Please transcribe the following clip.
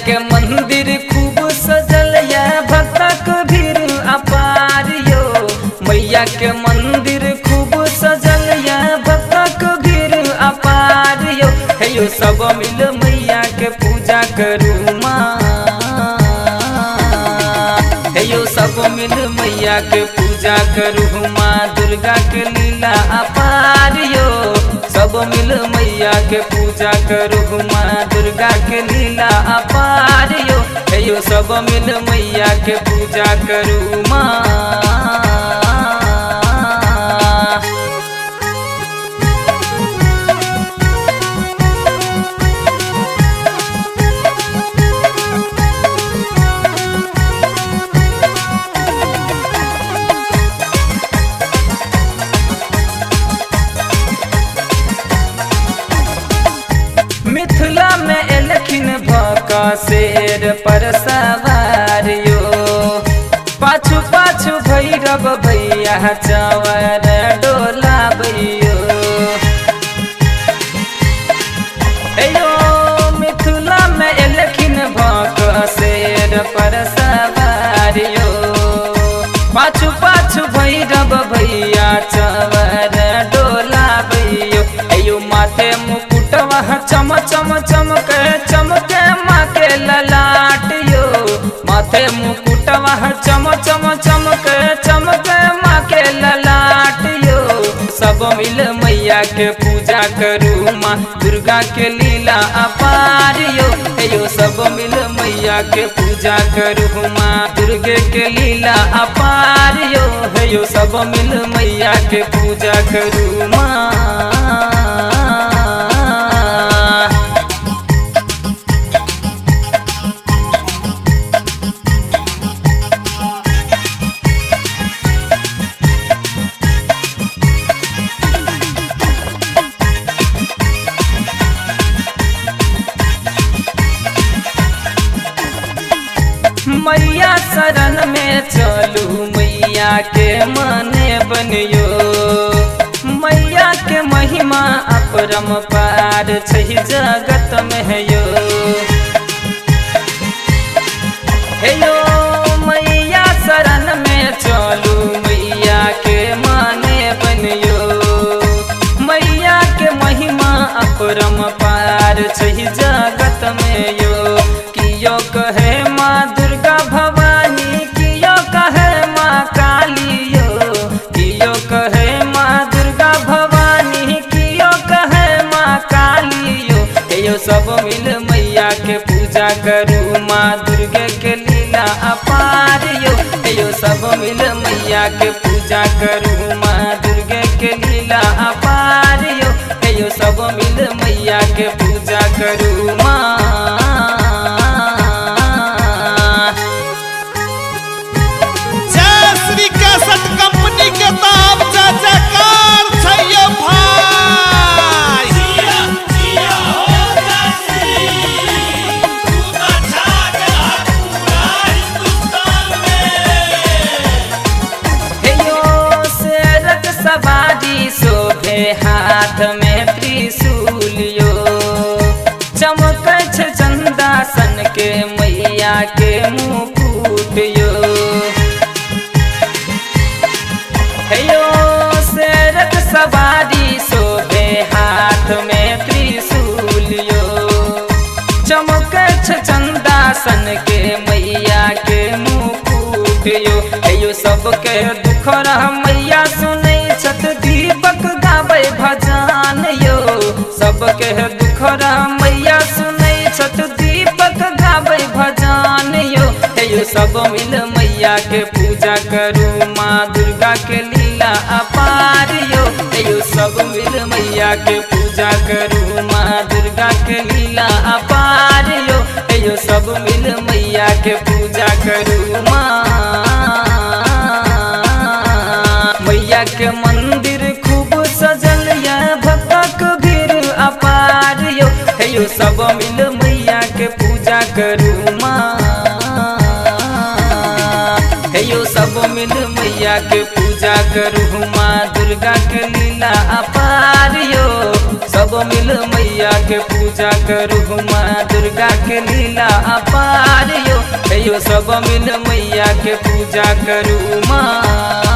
के मंदिर खूब सजल या भक्तक भीड़ अपार यो। मैया के मंदिर खूब सजल या भक्तक भीड़ अपार यो। हे यो सब मिल मैया के पूजा करू माँ। हे यो सब मिल मैया के पूजा करू माँ। दुर्गा के लीला अपार यो। सब मिल मैया के पूजा करू माँ। दुर्गा के लीला अपार यो। हे यो सब मिल मैया के पूजा करू माँ। मिथिला में एलखिन भका शेर पर सवार यो। पाछू पाछू भैरव भैया चवर डोलाबैयो। यो मिथिला में एलखिन भका शेर पर सवार यो। पाछू पाछू भैरव भैया चवर डोलाबैयो। यो माथे मुकुटवा चम चम चमके चमके माँ के ललाट यो। माथे मुकुटवा चम चम चमके चमके माँ के ललाट यो। सब मिल मैया के पूजा करू माँ। दुर्गा के लीला अपार यो। यो सब मिल मैया के पूजा करू माँ। दुर्गे के लीला अपार यो। यो सब मिल मैया के पूजा करू माँ। मैया शरण में चलू मैया के मने बनियो। मैया के महिमा अपरंपार छै जगत में यो। हे यो मैया शरण में चलू मैया के मने बनियो। मैया के महिमा अपरंपार छै जगत में यो। कियो कहे माँ दुर्गा भवानी, कियो कहे माँ काली यो। कियो कहे माँ दुर्गा भवानी, कियो कहे माँ काली यो। यो सब मिल मैया के पूजा करू माँ। दुर्गे के लीला अपार यो। यो सब मिल मैया के पूजा करू माँ। दुर्गे के लीला अपार यो। यो सब मिल मैया के पूजा करू माँ। कंपनी के नाम जयकार छैयो भाई। यो शेरक सवारी शोभे हाथ में त्रिशूल यो। चमकै छै चंदासन के मैया के मुकुट यो। यो शेरक सवारी शोभे हाथ में त्रिशूल यो। चमकै छै चंदासन के मैया के मुकुट यो। यो सबके दुख रह मैया सुनै छत दीपक गाबै भजन यो। सबके दुख रह मैया सुनै छत दीपक गाबै भजन यो। यो सब मिल मैया के पूजा करू माँ। दुर्गा के लीला अपार यो। यो सब मिल मैया के पूजा करू माँ। दुर्गा के लीला अपार यो। यो सब मिल मैया के पूजा करू माँ। मैया के मंदिर खूब सजल या भक्तक भीड़ अपार यो। यो सब मिल मैया के पूजा करू माँ। यो सब मिल मैया के पूजा करू माँ। दुर्गा के लीला अपार यो। सब मिल मैया के पूजा पूजा करू माँ दुर्गा के लीला अपार यो सब मिल मैया के पूजा करू माँ।